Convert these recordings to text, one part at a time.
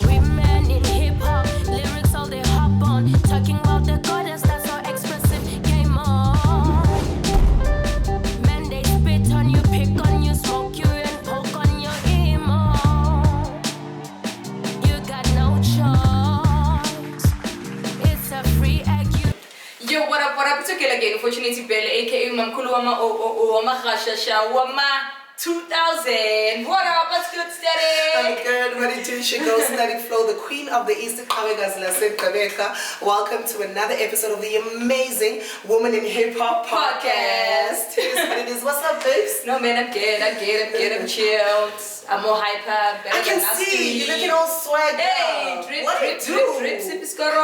Women in hip hop, lyrics all they hop on, talking about the goddess that's so expressive. Game on. Men they spit on you, pick on you, smoke you and poke on your emo. You got no choice. It's a free egg. Yo, what up, it's okay again, Fortunately Belle, aka Mamkulu Wama Khashasha Wama 2000. What up, what's good, Steady? I'm good, ready to go Steady Flow, the queen of the East Kavegas Lasip Kaveka. Welcome to another episode of the amazing Woman in Hip Hop Podcast. It is what it is. What's up, babes? No man, I'm good, I'm chilled. I'm more hyper, better I can than last see, week. you're looking all swag. Hey, drip, sip is Girl,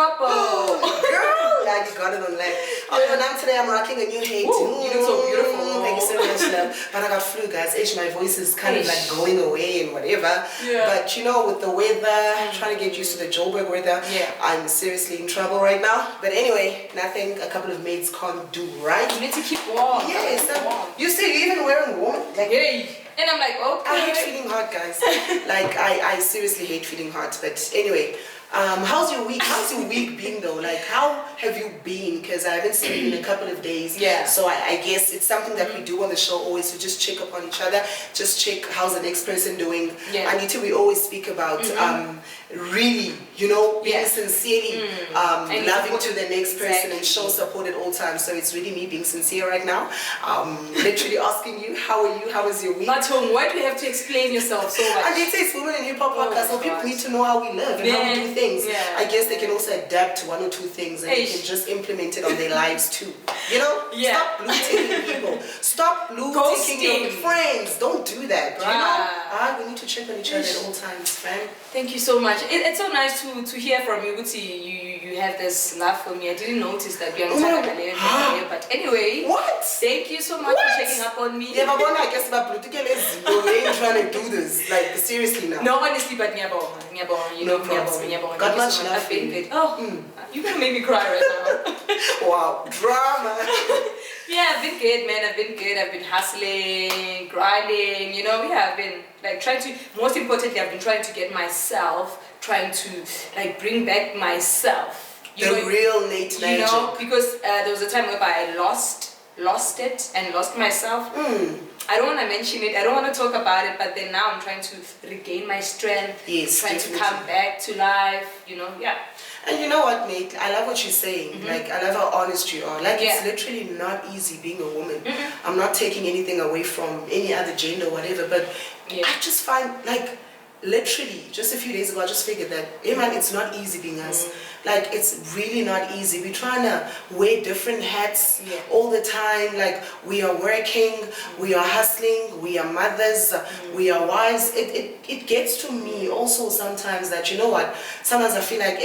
like you got it on that. And today I'm rocking a new hat. You look so beautiful. Thank you so much, love. But I got flu, guys. My voice is kind of like going away and whatever. Yeah. But you know, with the weather, trying to get used to the Joburg weather, I'm seriously in trouble right now. But anyway, nothing a couple of maids can't do, right? You need to keep warm. Yes. You see, you're even wearing warm. Like, Hey. And I'm like, okay. I hate feeling hot, guys. Like, I seriously hate feeling hot. But anyway, how's your week? How's your week been though? Like, how have you been? Because I haven't seen you in a couple of days. Yeah. So I guess it's something that we do on the show always to just check up on each other, just check how's the next person doing. Yeah. Anita, we always speak about really, you know, being sincerely loving to the next person and show support at all times. So it's really me being sincere right now. Literally asking you, how are you? How was your week? But why do you have to explain yourself so much? Anita, it's Women in Hip Hop Podcast, so people need to know how we live and how we do things. Yeah. I guess they can also adapt to one or two things and they can just implement it on their lives too. You know? Yeah. Stop blue-ticking people. Stop blue-ticking your friends. Don't do that. You know? We need to check on each other at all times, fam. Thank you so much. It's so nice to hear from you, Uti. You have this love for me. I didn't notice that you're not but anyway. What? Thank you so much for checking up on me. Yeah, but I guess about political is you're trying to do this. Like, seriously now. No, honestly, but you know, Got much love for you. Oh, you're gonna make me cry right now. Wow, drama. Yeah, I've been good, man. I've been good. I've been hustling, grinding. You know, I've been like trying to. Most importantly, I've been trying to get myself, trying to like bring back myself. The real Nate Magic. You know, because there was a time whereby I lost it and lost myself. I don't want to mention it. I don't want to talk about it. But then now I'm trying to regain my strength. Yes, trying definitely. to come back to life. You know, And you know what, Nate? I love what you're saying. Like, I love how honest you are. Like, it's literally not easy being a woman. I'm not taking anything away from any other gender or whatever, but I just find, like, literally, just a few days ago, I just figured that, hey man, it's not easy being us. Like, it's really not easy. We're trying to wear different hats all the time. Like, we are working, we are hustling, we are mothers, we are wives. It gets to me also sometimes that, you know what, sometimes I feel like,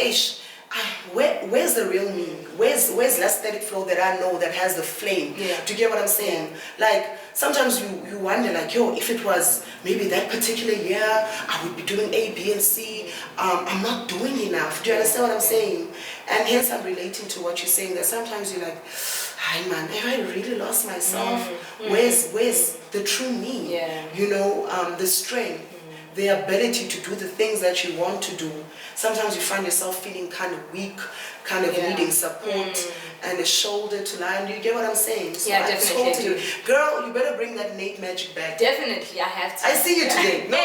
where's the real me? Where's Aesthetic Flow that I know that has the flame? Do you get what I'm saying? Like, sometimes you wonder, like, yo, if it was maybe that particular year, I would be doing A, B, and C. I'm not doing enough. Do you understand what I'm saying? And hence I'm relating to what you're saying, that sometimes you're like, hi man, have I really lost myself? Where's the true me? You know, the strength, the ability to do the things that you want to do. Sometimes you find yourself feeling kind of weak, kind of needing support and a shoulder to lie on. Do you get what I'm saying? So definitely. Girl, you better bring that Nate Magic back. Definitely, I have to. I see you today. No,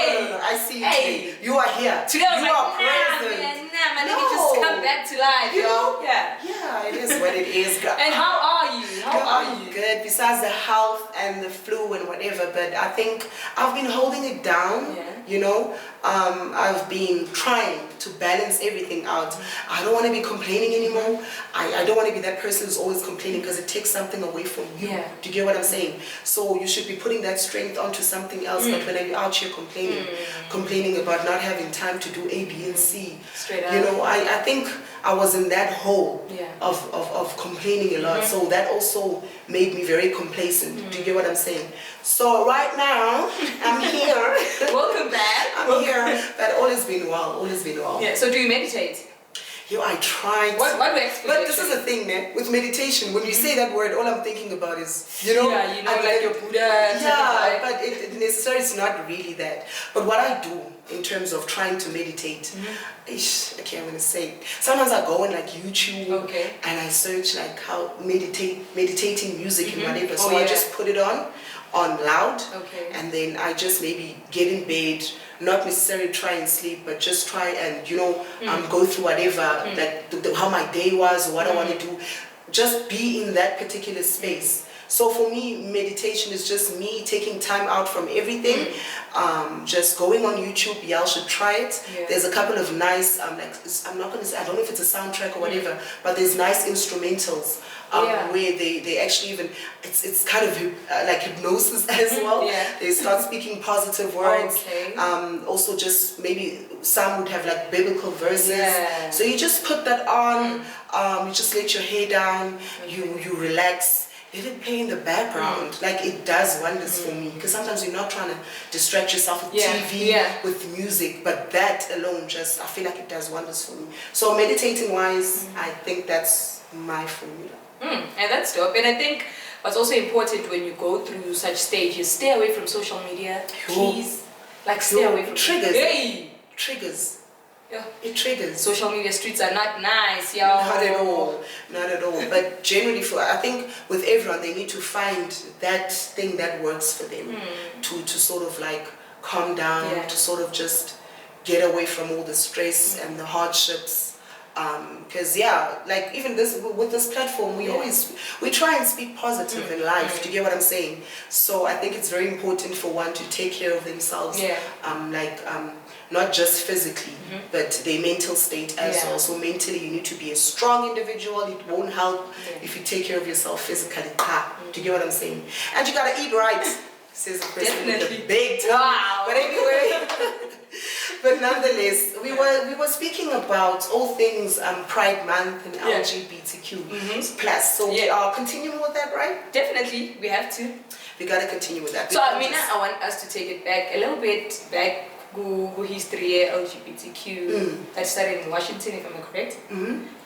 I see you today. You are here. Today I was you are present. Let me just come back to life. You know? Yeah, it is what it is, girl. And how are you? How are you? Good, besides the health and the flu and whatever, but I think I've been holding it down, you know. I've been trying to balance everything out. I don't want to be complaining anymore. I don't want to be that person who's always complaining, because it takes something away from you. Do you get what I'm saying? So you should be putting that strength onto something else. But when you're out here complaining about not having time to do A, B, and C, straight up. You know, I think I was in that hole of complaining a lot. So that also made me very complacent. Do you get what I'm saying? So right now, I'm here. Welcome back. I'm here. But all has been well. All has been well. Yeah. So do you meditate? Yo, I tried. What works for you? But this is the thing, man. With meditation, when you say that word, all I'm thinking about is, you know, Yeah, you know, like your Buddha. Yeah, but it necessarily it's not really that. But what I do in terms of trying to meditate, okay, I'm gonna say it. Sometimes I go on like YouTube and I search like how meditating music and whatever. So I just put it on loud, and then I just maybe get in bed, not necessarily try and sleep, but just try and, you know, go through whatever, like how my day was or what I want to do, just be in that particular space. So for me, meditation is just me taking time out from everything, just going on YouTube. Y'all should try it. There's a couple of nice, like, I'm not gonna say, I don't know if it's a soundtrack or whatever, but there's nice instrumentals where they actually even, it's kind of like hypnosis as well. They start speaking positive words. Also just maybe some would have like biblical verses. So you just put that on, you just let your hair down, you relax. Let it play in the background. Like, it does wonders for me, because sometimes you're not trying to distract yourself with TV, with music, but that alone just, I feel like it does wonders for me. So meditating wise, I think that's my formula. And that's dope. And I think what's also important when you go through such stages, stay away from social media, please. Like, stay away from triggers. Triggers. Yeah. It triggers. Social media streets are not nice, y'all. Not at all. Not at all. But generally, I think with everyone, they need to find that thing that works for them to sort of like calm down, to sort of just get away from all the stress and the hardships. Because like even with this platform, we try and speak positive in life. Do you get what I'm saying? So I think it's very important for one to take care of themselves. Not just physically, but their mental state as well. So mentally, you need to be a strong individual. It won't help if you take care of yourself physically. Do you get what I'm saying? And you gotta eat right, says the person with the big tongue. Wow. But anyway, but nonetheless, we were speaking about all things Pride Month and LGBTQ plus. So we are continuing with that, right? Definitely, we have to. We gotta continue with that. So I want us to take it back a little bit back. History LGBTQ that started in Washington, if I'm correct.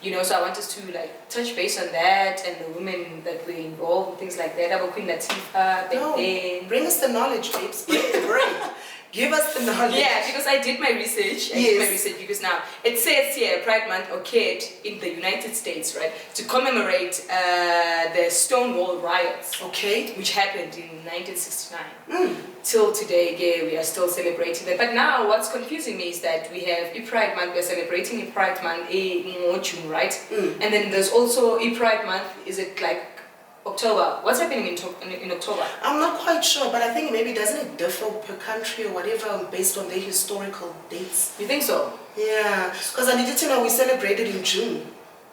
You know, so I want us to like touch base on that and the women that were involved and things like that. About Queen Latifah, then. Bring us the knowledge, babes. Bring the brain. Give us the knowledge. Yeah, because I did my research. I did my research because now it says here Pride Month occurred in the United States, right, to commemorate the Stonewall riots, which happened in 1969. Till today, we are still celebrating that. But now, what's confusing me is that we have Pride Month. We're celebrating Pride Month in June, right? And then there's also Pride Month. Is it like October? What's happening in October? I'm not quite sure, but I think maybe doesn't it differ per country or whatever based on their historical dates? You think so? Yeah, because I needed to know we celebrated in June.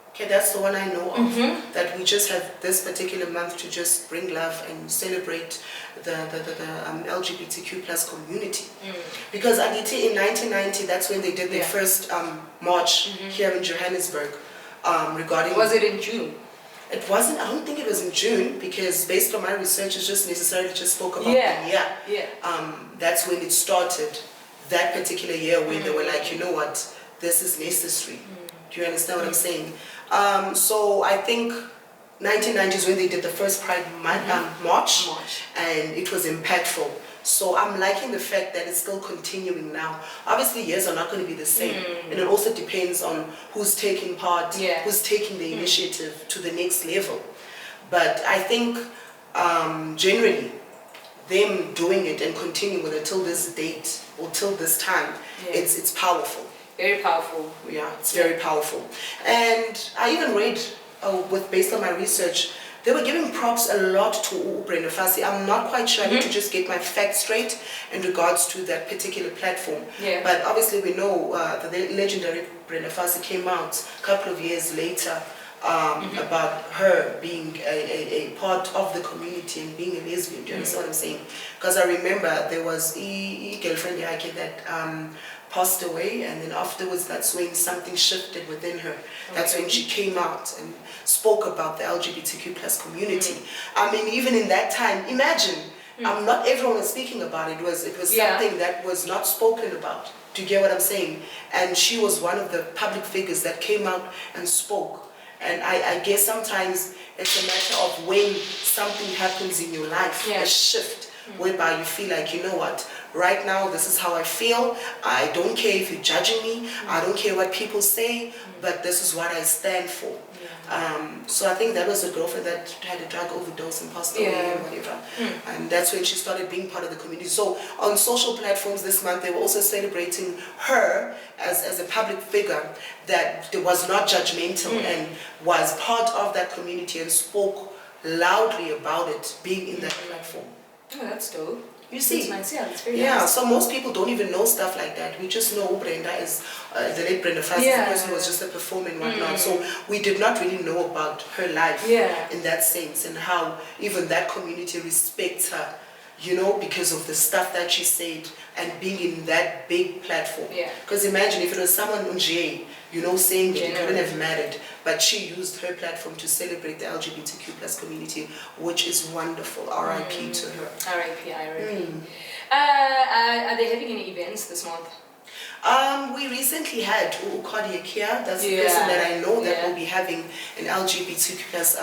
Okay, that's the one I know of. That we just have this particular month to just bring love and celebrate the LGBTQ plus community. Because Aditi in 1990, that's when they did their first march here in Johannesburg regarding. Was it in June? It wasn't. I don't think it was in June because based on my research, it just necessarily just spoke about the year. That's when it started. That particular year when they were like, you know what, this is necessary. Do you understand what I'm saying? So I think 1990 is when they did the first Pride March, and it was impactful. So I'm liking the fact that it's still continuing now. Obviously, years are not going to be the same, and it also depends on who's taking part, who's taking the initiative to the next level. But I think generally, them doing it and continuing with it till this date or till this time, it's powerful. Very powerful. Yeah, it's very powerful. And I even read, based on my research, they were giving props a lot to Brenda Fassie. I'm not quite sure. I need to just get my facts straight in regards to that particular platform. But obviously we know that the legendary Brenda Fassie came out a couple of years later about her being a part of the community and being a lesbian. Do you understand what I'm saying? Because I remember there was a girlfriend that passed away, and then afterwards that's when something shifted within her. That's when she came out and spoke about the LGBTQ plus community. I mean, even in that time, imagine Not everyone was speaking about it. It was something that was not spoken about. Do you get what I'm saying? And she was one of the public figures that came out and spoke. And I guess sometimes it's a matter of when something happens in your life, a shift, whereby you feel like, you know what, right now this is how I feel. I don't care if you're judging me. I don't care what people say, but this is what I stand for. So I think that was a girlfriend that had a drug overdose and passed away and whatever. And that's when she started being part of the community. So on social platforms this month, they were also celebrating her as a public figure that was not judgmental and was part of that community and spoke loudly about it, being in that platform. Oh, that's dope. You see, it's very nice. So most people don't even know stuff like that. We just know Brenda is the late Brenda Fassie, the person who was just a performer and whatnot. So we did not really know about her life in that sense, and how even that community respects her, you know, because of the stuff that she said and being in that big platform. Because imagine if it was someone unje, you know, saying she couldn't have mattered, but she used her platform to celebrate the LGBTQ plus community, which is wonderful. R.I.P. to her. R.I.P. Are they having any events this month? We recently had Cardiac here. That's the person that I know that will be having an LGBTQ plus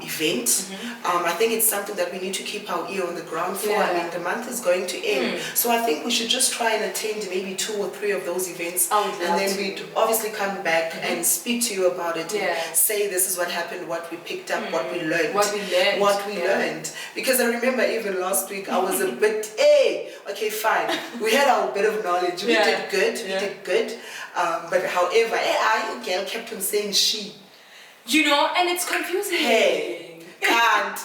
event. I think it's something that we need to keep our ear on the ground for. I mean, the month is going to end, so I think we should just try and attend maybe 2 or 3 of those events, and then we'd obviously come back and speak to you about it and say this is what happened, what we picked up, what we learned. Learned. Because I remember even last week I was a bit, okay, fine. We had our bit of knowledge. We did good. But however, I girl kept on saying she. You know, and it's confusing. Hey, can't.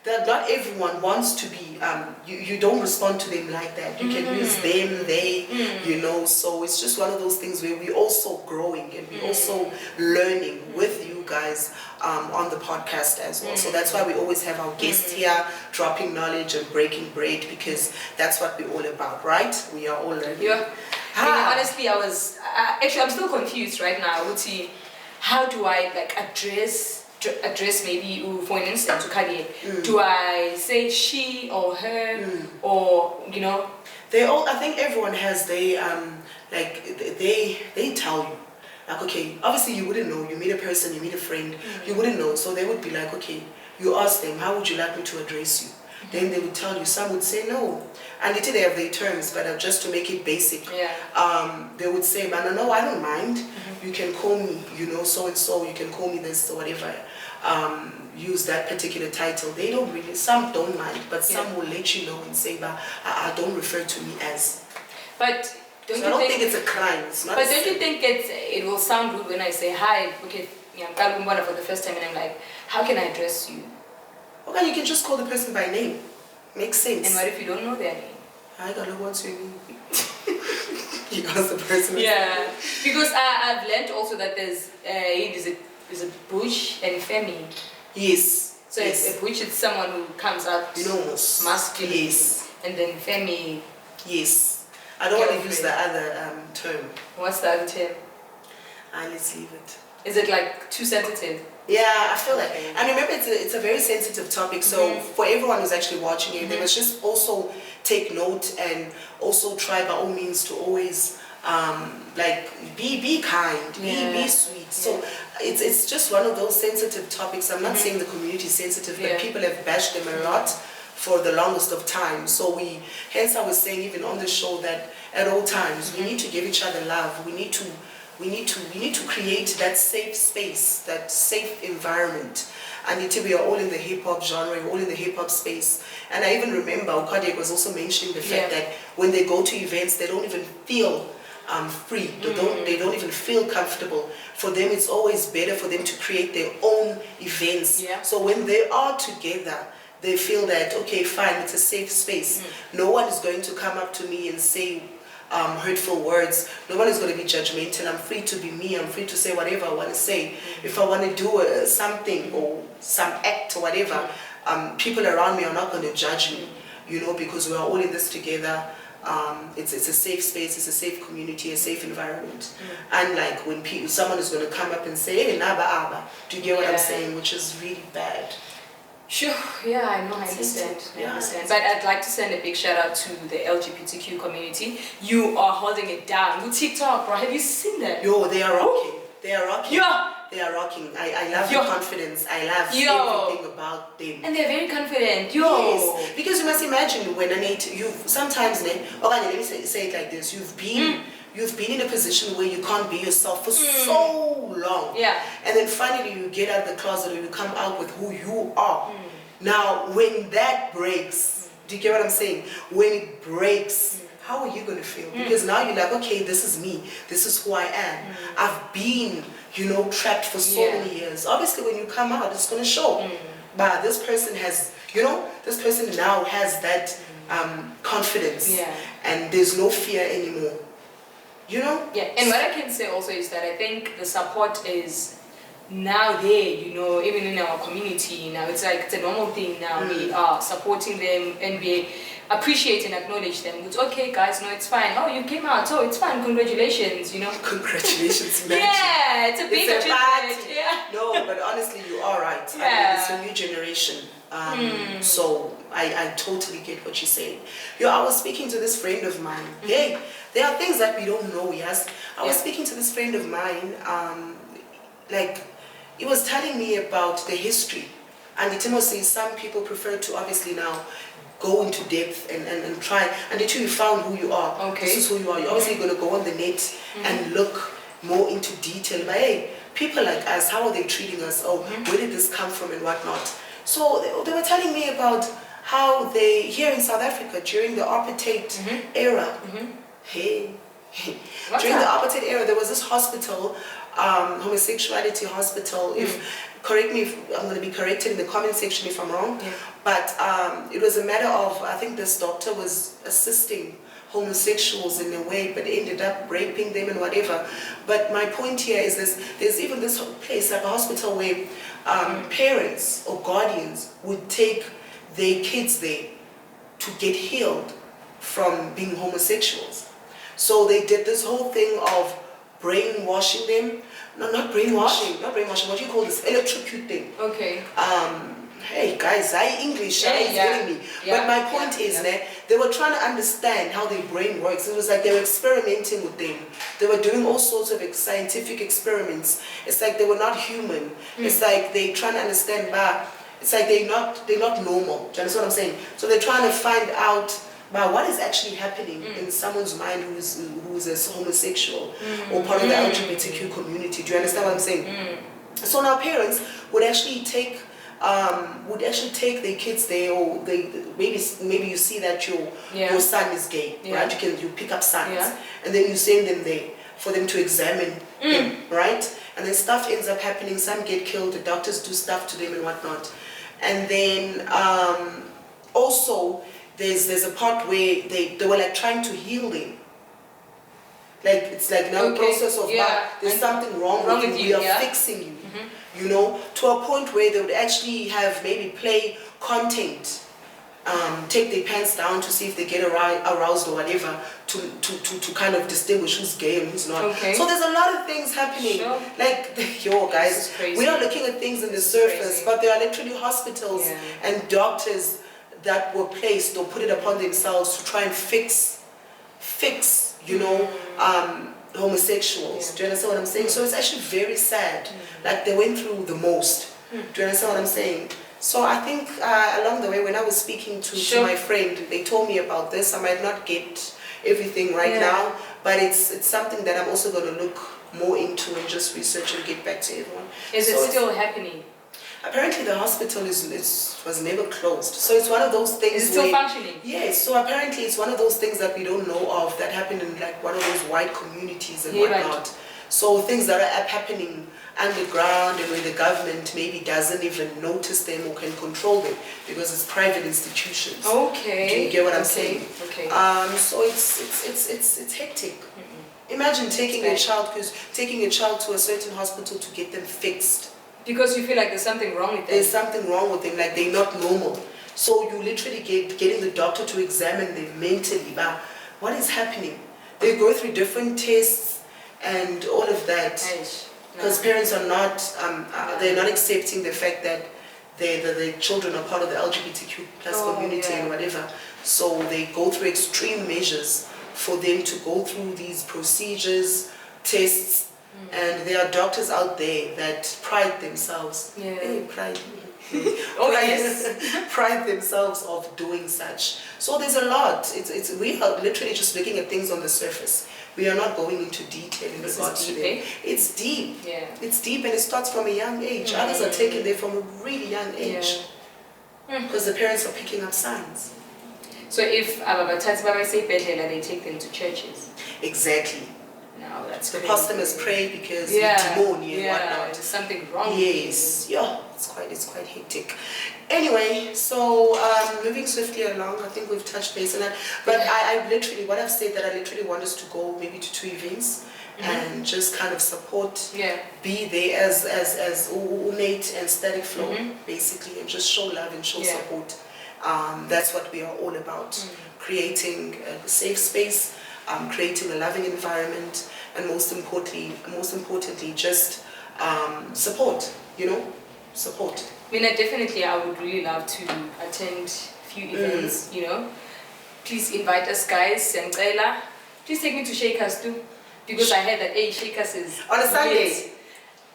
That not everyone wants to be, you don't respond to them like that. You can use them, they, you know, so it's just one of those things where we're also growing and we're also learning with you guys on the podcast as well. So that's why we always have our guests here dropping knowledge and breaking bread, because that's what we're all about, right? We are all learning. Honestly, actually, I'm still confused right now. I would see, how do I like address maybe, for instance, to Kanye? Do I say she or her or, you know? I think everyone has they tell you, like, okay, obviously you wouldn't know. You meet a person, you meet a friend, you wouldn't know. So they would be like, okay, you ask them, how would you like me to address you? Then they would tell you. Some would say no, and they have their terms, but just to make it basic, they would say, man, no, I don't mind. You can call me, you know, so and so. You can call me this or whatever. Use that particular title. They don't really. Some don't mind, but some will let you know and say, but I don't refer to me as. But I don't think it's a crime. It's not. But don't you think it will sound rude when I say hi? Okay, I'm Kalumba for the first time, and I'm like, how can I address you? Okay, you can just call the person by name. Makes sense. And what if you don't know their name? I don't know what's your name. You ask the person. Yeah, because I've learned also that there's a bush and femi. Yes. So a bush is someone who comes out masculine. Yes. And then femi. Yes. I don't want to use the other term. What's the other term? Let's leave it. Is it like too sensitive? Yeah, I feel like, and remember it's a very sensitive topic, so for everyone who's actually watching it, they must just also take note and also try by all means to always be kind, be sweet. So it's just one of those sensitive topics. I'm not saying the community is sensitive, but people have bashed them a lot for the longest of time. So hence I was saying even on the show that at all times we need to give each other love. We need to create that safe space, that safe environment. And we are all in the hip hop genre, we're all in the hip hop space. And I even remember Okadek was also mentioning the fact that when they go to events, they don't even feel free. They don't even feel comfortable. For them, it's always better for them to create their own events. So when they are together, they feel that, okay, fine, it's a safe space. No one is going to come up to me and say hurtful words. No one is going to be judgmental. I'm free to be me. I'm free to say whatever I want to say. If I want to do something or some act or whatever, people around me are not going to judge me, you know, because we are all in this together. It's a safe space, it's a safe community, a safe environment. Unlike when someone is going to come up and say, hey, naba, do you get what I'm saying? Which is really bad. Sure, yeah, I know, I understand. I Yeah. understand. But I'd like to send a big shout out to the LGBTQ community. You are holding it down with TikTok, bro. Have you seen that? Yo, they are rocking. They are rocking. Yeah. They are rocking. I love Yo. the confidence. I love Yo. everything about them. And they're very confident. Yo. Yes, because you must imagine when you sometimes, let me say it like this: you've been in a position where you can't be yourself for so long. Yeah. And then finally you get out of the closet or you come out with who you are. Now, when that breaks, do you get what I'm saying? When it breaks, how are you going to feel? Because now you're like, okay, this is me. This is who I am. I've been, trapped for so many years. Obviously, when you come out, it's going to show. But this person has, this person now has that confidence. Yeah. And there's no fear anymore. Yeah, and what I can say also is that I think the support is now there, even in our community now. It's like it's a normal thing now. We are supporting them and we appreciate and acknowledge them. It's okay, guys, no, it's fine. Oh, you came out, so it's fine, congratulations, Congratulations, man. Yeah, it's a big It's a achievement. party. Yeah. No, but honestly, you are right. Yeah. I mean, it's a new generation. So I totally get what you're saying. I was speaking to this friend of mine. Hey, there are things that we don't know, yes. I was speaking to this friend of mine, he was telling me about the history. And Timo says some people prefer to obviously now go into depth and try, and until you found who you are. Okay. This is who you are. You're obviously going to go on the net and look more into detail. But hey, people like us, how are they treating us? Oh, where did this come from and whatnot? So they were telling me about how they, here in South Africa, during the apartheid era, hey, during the apartheid era, there was this hospital, homosexuality hospital. Correct me if I'm going to be corrected in the comment section if I'm wrong. Yeah. But it was a matter of, I think this doctor was assisting homosexuals in a way, but ended up raping them and whatever. But my point here is this: there's even this place, like a hospital, where parents or guardians would take their kids there to get healed from being homosexuals. So they did this whole thing of brainwashing them. No, not brainwashing. What do you call this? Electrocuting. Okay. Hey guys, English is getting me. But my point is that they were trying to understand how their brain works. It was like they were experimenting with them. They were doing all sorts of scientific experiments. It's like they were not human. It's like they trying to understand, but it's like they're not normal. Do you understand what I'm saying? So they're trying to find out about what is actually happening in someone's mind who's a homosexual or part of the LGBTQ community. Do you understand what I'm saying? So now parents would actually take their kids there, or maybe you see that your son is gay, right? You pick up sons, and then you send them there for them to examine him, right? And then stuff ends up happening. Some get killed. The doctors do stuff to them and whatnot. And then also there's a part where they were like trying to heal them. Like it's like now process of there's something wrong with you. We are fixing you. To a point where they would actually have maybe play content, take their pants down to see if they get aroused or whatever, to kind of distinguish who's gay and who's not. Okay. So there's a lot of things happening. Sure. Like, guys, we are looking at things in the surface, but there are literally hospitals and doctors that were placed or put it upon themselves to try and fix homosexuals. Do you understand what I'm saying? So it's actually very sad. Like they went through the most. Do you understand what I'm saying? So I think along the way, when I was speaking to my friend, they told me about this. I might not get everything right now, but it's something that I'm also going to look more into and just research and get back to everyone. Is it still happening? Apparently the hospital was never closed. So it's one of those things. Is it still functioning? Yes, so apparently it's one of those things that we don't know of that happen in like one of those white communities and whatnot. Right. So things that are happening underground and where the government maybe doesn't even notice them or can control them because it's private institutions. Okay. Do you get what I'm saying? Okay. So it's hectic. Imagine taking a child to a certain hospital to get them fixed. Because you feel like there's something wrong with them. There's something wrong with them, like they're not normal. So you literally getting the doctor to examine them mentally about what is happening. They go through different tests and all of that. Because parents are not, they're not accepting the fact that the children are part of the LGBTQ plus community and whatever. So they go through extreme measures for them to go through these procedures, tests, and there are doctors out there that pride themselves. Pride themselves of doing such. So there's a lot. We are literally just looking at things on the surface. We are not going into detail in regards to them. It's deep. Yeah. It's deep, and it starts from a young age. Others are taken there from a really young age because the parents are picking up signs. So if Baba say bedlela, they take them to churches. Exactly. No, that's the pastor must pray because demon and whatnot. There's something wrong. Yes, it's quite hectic. Anyway, so moving swiftly along, I think we've touched base on that. But I literally, what I've said, that I literally want us to go maybe to 2 events and just kind of support, be there as Nate and Static Flow, basically, and just show love and show support. That's what we are all about, creating a safe space, creating a loving environment, and most importantly, just support, support. I mean, I would really love to attend a few events, Please invite us, guys. Please take me to Shakers too, because I heard that Shakers is on a Sunday.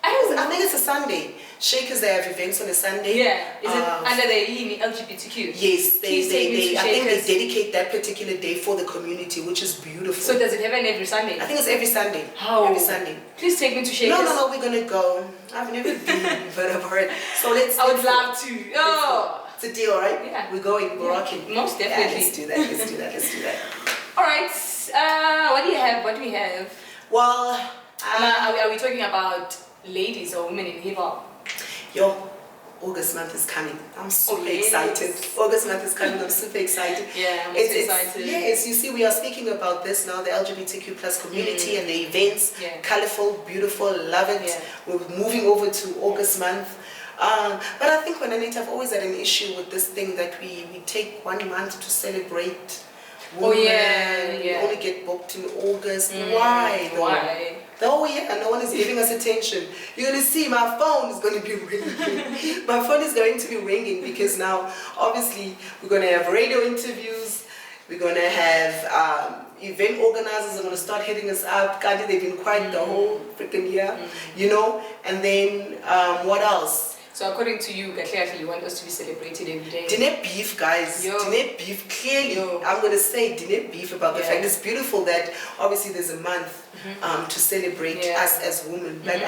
I think it's a Sunday. Shakers, they have events on a Sunday. Yeah. Is it under the LGBTQ? Yes, I think they dedicate that particular day for the community, which is beautiful. So does it happen every Sunday? I think it's every Sunday. How? Every Sunday. Please take me to Shakers. No, we're gonna go. I've never been, but I've heard. So I would love to. It's a deal, right? Yeah. We're going. We're rocking. Most definitely. Yeah, let's do that. All right. What do we have? Well, are we talking about ladies or women in hip hop? August month is coming. I'm super excited. August month is coming. I'm super excited. Yeah, I'm excited. Yes, you see, we are speaking about this now, the LGBTQ plus community and the events. Yeah. Colorful, beautiful, love it. Yeah. We're moving over to August month. But I think when I've always had an issue with this thing that we take 1 month to celebrate women. We only get booked in August. Why though? Why? No one is giving us attention. You're going to see my phone is going to be ringing. My phone is going to be ringing because now, obviously, we're going to have radio interviews. We're going to have event organizers are going to start hitting us up. They've been quiet the whole freaking year, And then, what else? So according to you, you want us to be celebrated every day? Didn't beef, guys. Didn't beef, clearly. I'm going to say didn't beef about the fact it's beautiful that obviously there's a month to celebrate us as women. But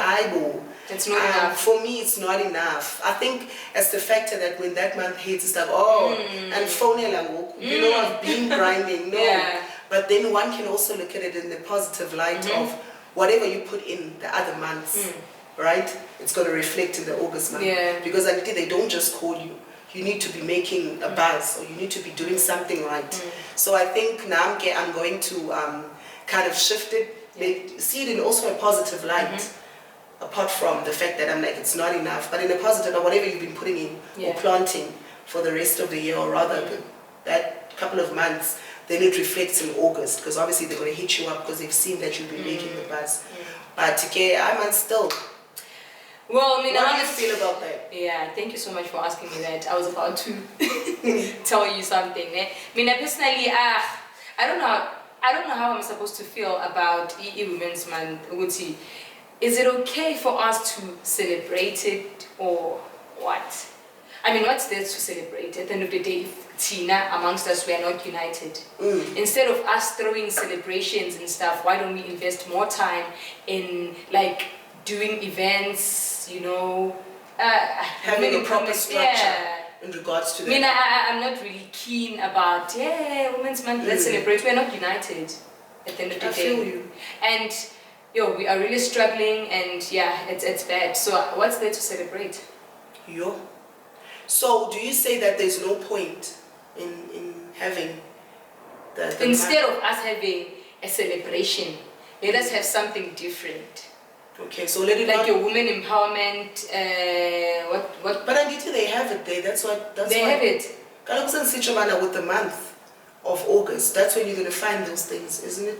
it's not enough. For me, it's not enough. I think it's the factor that when that month hits, it's like, and phone I've been grinding. But then one can also look at it in the positive light of whatever you put in the other months. Right? It's going to reflect in the August month. Because they don't just call you. You need to be making a buzz, or you need to be doing something right. So I think now I'm going to kind of shift it, see it in also a positive light, apart from the fact that I'm like, it's not enough, but in a positive, or whatever you've been putting in or planting for the rest of the year, or rather that couple of months, then it reflects in August, because obviously they're going to hit you up because they've seen that you've been making the buzz. But I'm still... Well, I mean, how do you feel about that? Yeah, thank you so much for asking me that. I was about to tell you something. I mean, personally, I don't know how I'm supposed to feel about Women's Month. Is it okay for us to celebrate it or what? I mean, what's there to celebrate? At the end of the day, Tina, amongst us, we are not united. Instead of us throwing celebrations and stuff, why don't we invest more time in doing events? Having a proper structure in regards to that. I mean, I'm not really keen about, Women's Month, let's celebrate. We're not united at the end of the day. I feel you. And, we are really struggling, and it's bad. So what's there to celebrate? So do you say that there's no point in having the Instead of us having a celebration, let us have something different. Okay, so let it your women empowerment, what? But Anditi, they have it there. That's why they have it. With the month of August, that's when you're going to find those things, isn't it?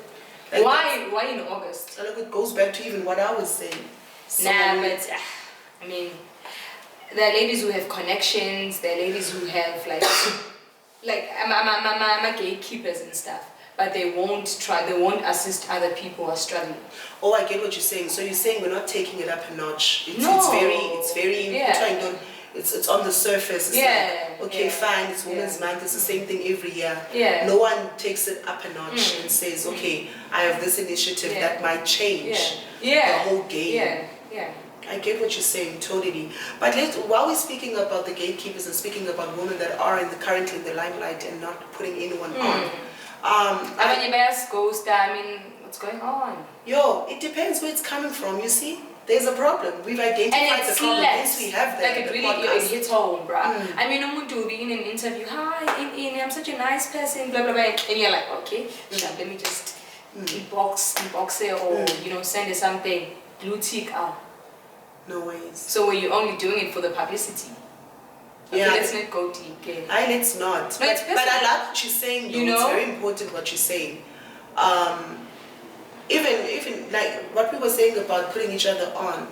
Why in August? It goes back to even what I was saying. But I mean, there are ladies who have connections, there are ladies who have I'm gatekeepers and stuff, but they won't assist other people who are struggling. Oh, I get what you're saying. So you're saying we're not taking it up a notch. It's very Yeah. it's on the surface. It's like, okay, fine, it's Women's Month, it's the same thing every year. Yeah. No one takes it up a notch and says, okay, I have this initiative that might change the whole game. Yeah. I get what you're saying, totally. But while we're speaking about the gatekeepers and speaking about women that are currently in the limelight and not putting anyone on, what's going on? It depends where it's coming from, you see? There's a problem. We've identified the problem. Yes, we have that. Like it really hits home, bruh. I mean, umuntu will be in an interview, hi, I'm such a nice person, blah, blah, blah. And you're like, okay, let me just inbox her or, send her something. Blue tick out. No ways. So were you only doing it for the publicity? Okay, let's not go deep. Okay. Let's not. No, but I like what you're saying, though. It's very important what you're saying. Even like what we were saying about putting each other on,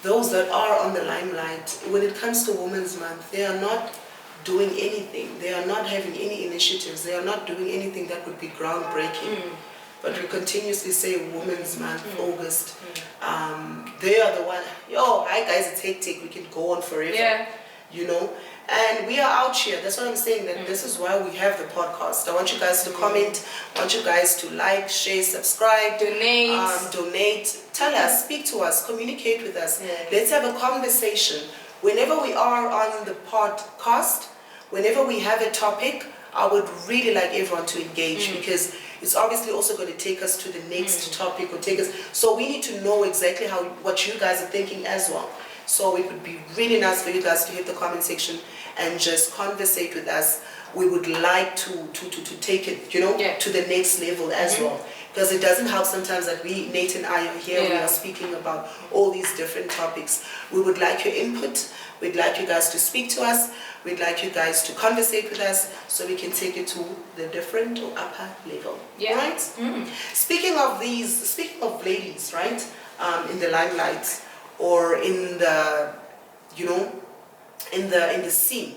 those that are on the limelight, when it comes to Women's Month, they are not doing anything. They are not having any initiatives. They are not doing anything that would be groundbreaking. But we continuously say Women's Month, August. They are the one, hi guys, it's hectic. We can go on forever. Yeah. And we are out here. That's what I'm saying, that this is why we have the podcast. I want you guys to comment. I want you guys to like, share, subscribe. Donate. Tell us, speak to us, communicate with us. Yeah. Let's have a conversation. Whenever we are on the podcast, whenever we have a topic, I would really like everyone to engage because it's obviously also going to take us to the next topic or take us. So we need to know exactly what you guys are thinking as well. So it would be really nice for you guys to hit the comment section and just conversate with us. We would like to take it, to the next level as well. Because it doesn't help sometimes that Nate and I are here, we are speaking about all these different topics. We would like your input. We'd like you guys to speak to us. We'd like you guys to conversate with us so we can take it to the different or upper level. Yeah. Right? Speaking of ladies, right? In the limelight or in the, in the scene.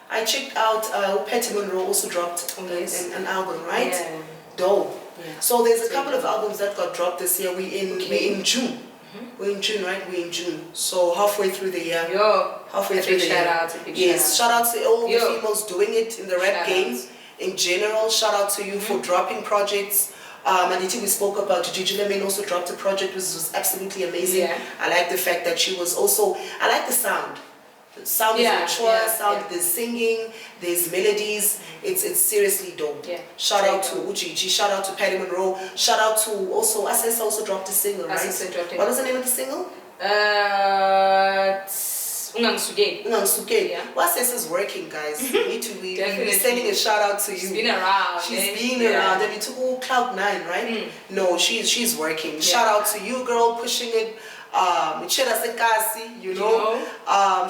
I checked out Patty Monroe also dropped an album, right? Yeah. Dope. Yeah. So there's a couple of albums that got dropped this year. We're in June. We're in June, right? We're in June. So halfway through the year. Halfway through the year. Shout out to all the females doing it in the rap game. In general, shout out to you for dropping projects. Aditi, we spoke about Gigi Lemon also dropped a project which was absolutely amazing. Yeah. I like the fact that she was also, I like the sound. The sound is mature, there's singing, there's melodies, it's seriously dope. Yeah. Shout out to Ujiji, shout out to Patty Monroe, shout out to also, Asesa also dropped a single, right? What was the name of the single? Unangsuke. Yeah. Well, Asesa's working, guys. We need to be sending a shout out to you. She's been around. She's been around. And it took all Cloud9, right? No, she's working. Shout out to you, girl, pushing it.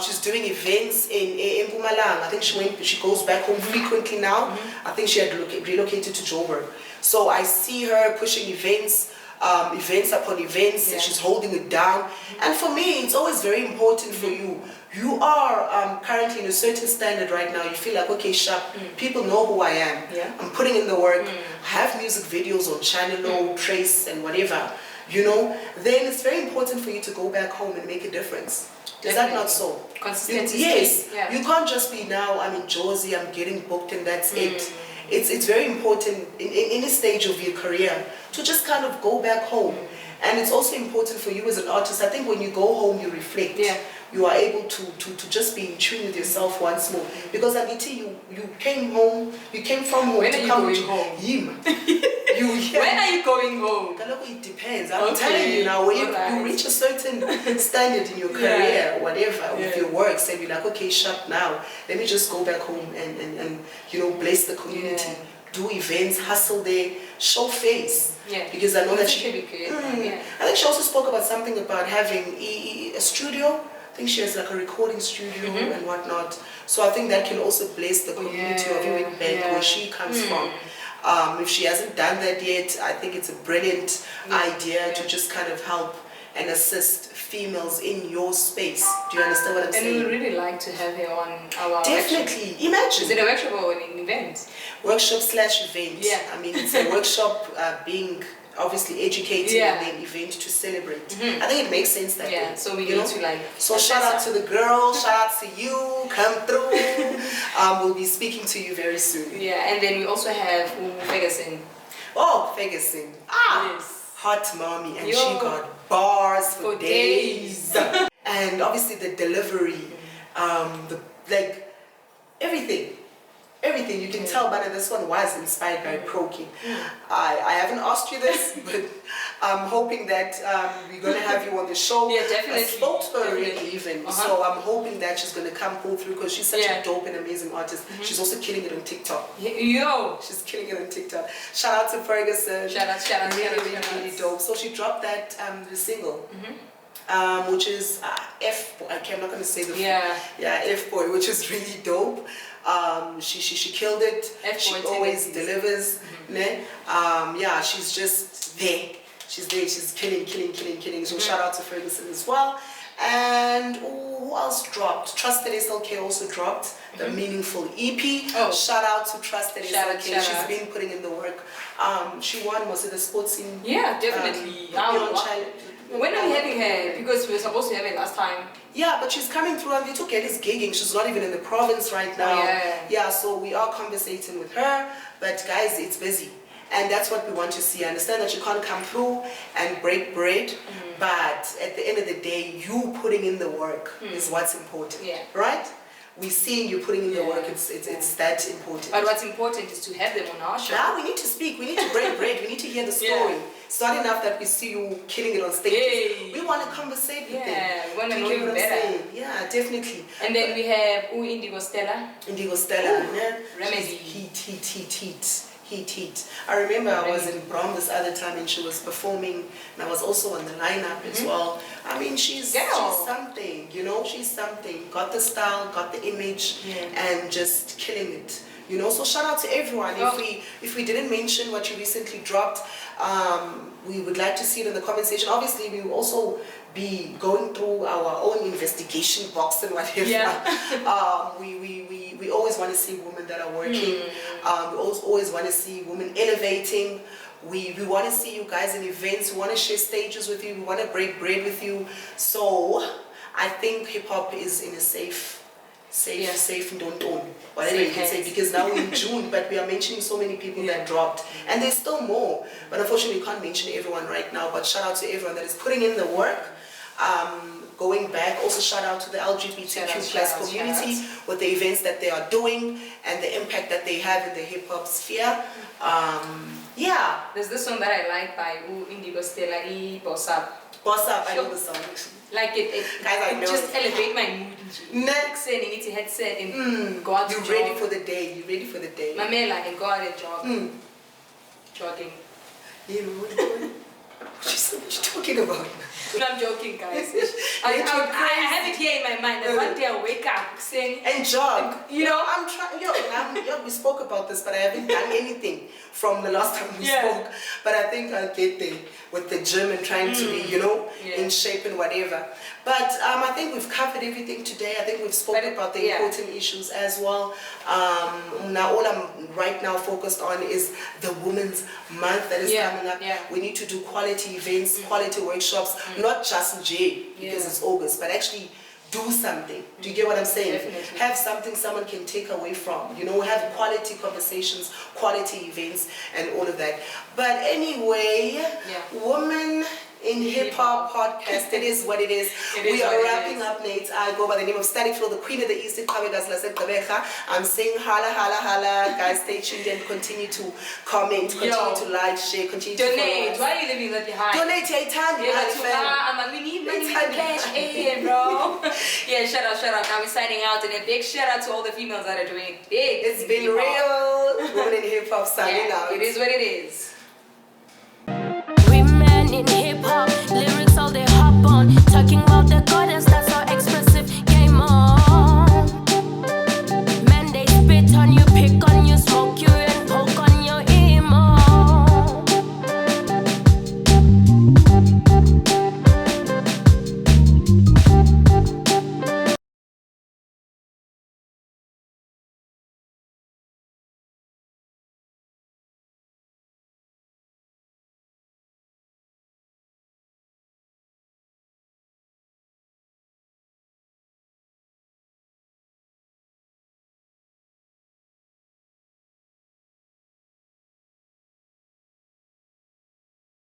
She's doing events in Mpumalanga. I think she goes back home frequently now. I think she had relocated to Joburg. So I see her pushing events upon events, and she's holding it down. And for me, it's always very important for you. You are currently in a certain standard right now. You feel like, okay, sharp, people know who I am. Yeah. I'm putting in the work. I have music videos on Channel, Trace, and whatever. Then it's very important for you to go back home and make a difference. Is that not so? Consistency. Yes. Yeah. You can't just be now, I'm in Jersey, I'm getting booked and that's it. It's very important in any stage of your career to just kind of go back home. And it's also important for you as an artist. I think when you go home, you reflect. Yeah. You are able to just be in tune with yourself once more. Because Aditi, you came home, you came from home. When are you going home? When are you going home? It depends. I'm telling you now, when you reach a certain standard in your career, whatever, with your work, say you're like, okay, shut now. Let me just go back home and bless the community. Yeah. Do events, hustle there, show face. Yeah. Because I know that she. I think she also spoke about something about having a studio. I think she has like a recording studio and whatnot. So I think that can also bless the community of Iwick Bank where she comes from. If she hasn't done that yet, I think it's a brilliant idea to just kind of help and assist females in your space. Do you understand what I'm saying? And we would really like to have her on our Definitely. workshop. Imagine. Is it a workshop or an event? Workshop/event. Yeah. I mean, it's a workshop being obviously educating and then event to celebrate. I think it makes sense that way. So we need to like. So shout out to the girl, shout out to you, come through. We'll be speaking to you very soon. Yeah, and then we also have Ferguson. Oh, Ferguson. Yes. Hot mommy, and she got bars for days. And obviously the delivery, everything you can tell, but this one was inspired by Proking. I haven't asked you this, but I'm hoping that we're going to have you on the show. Yeah, definitely. I spoke to her already even, so I'm hoping that she's going to come pull through because she's such a dope and amazing artist. She's also killing it on TikTok. Yo! She's killing it on TikTok. Shout out to Ferguson. Shout out. Really dope. So she dropped that the single. Which is F-Boy. I'm not going to say the F-Boy, which is really dope. She killed it. She always delivers. She's just there. She's there. She's killing. So shout out to Ferguson as well. And who else dropped? Trusted SLK also dropped the Meaningful EP. Shout out to Trusted SLK. She's been putting in the work. She won, was it the sports scene? Yeah, definitely. When are we having her? Because we were supposed to have it last time. Yeah, but she's coming through and Little Kelly's gigging. She's not even in the province right now. Yeah, so we are conversating with her. But guys, it's busy. And that's what we want to see. I understand that you can't come through and break bread. But at the end of the day, you putting in the work is what's important. Right? We seeing you putting in the work, it's that important. But what's important is to have them on our show. Now we need to speak, we need to break bread, we need to hear the story. It's not enough that we see you killing it on stage. We want to conversate with them. We want to know you better. Yeah, definitely. And then we have Indigo Stella. Indigo Stella, Remedy. Heat. I remember I was in Brom this other time and she was performing and I was also on the lineup as well. I mean, she's something, you know, she's something. Got the style, got the image and just killing it. You know, so shout out to everyone. If we didn't mention what you recently dropped, we would like to see it in the comment section. Obviously, we will also be going through our own investigation box and whatever. We always want to see women that are working. We always want to see women innovating. We want to see you guys in events. We want to share stages with you. We want to break bread with you. So I think hip hop is in a safe don't own, whatever you can say, because now we're in June, but we are mentioning so many people that dropped, and there's still more, but unfortunately we can't mention everyone right now. But shout out to everyone that is putting in the work. Going back, also shout out to the LGBTQ plus community with the events that they are doing and the impact that they have in the hip hop sphere. There's this song that I like by Indigo Stella, Boss Up. Boss Up, I know the song actually. Like it just elevate my mood. Next, you need to headset and go out to jog. You're ready for the day. You're ready for the day. Mamela and go out and jog. Jogging. What you talking about? No, I'm joking, guys. I have it here in my mind that one day I'll wake up saying and jog. You know, I'm trying. We spoke about this, but I haven't done anything from the last time we spoke. But I think I'll get there with the gym and trying to be, in shape and whatever. But I think we've covered everything today. I think we've spoken about the important issues as well. Now all I'm right now focused on is the Women's Month that is coming up. We need to do quality events, quality workshops, not just in J because it's August, but actually do something. Do you get what I'm saying? Definitely. Have something someone can take away from. Have quality conversations, quality events, and all of that. But anyway, Women in Hip Hop podcast. It is what it is. We are wrapping up, Nate. I go by the name of Static Flow, the Queen of the East. I'm saying holla, holla, holla. Guys, stay tuned and continue to comment, continue to like, share, continue to donate. Follow us. Why are you leaving that behind? Donate your time. We need money, we need cash in, bro. Shout out. Now we're signing out, and a big shout out to all the females that are doing it big. It's been real. Women in Hip Hop signing out. It is what it is. Women in hip hop, lyrics all they hop on, talking about the goddess, that's how expressive. Game on. Men they spit on you.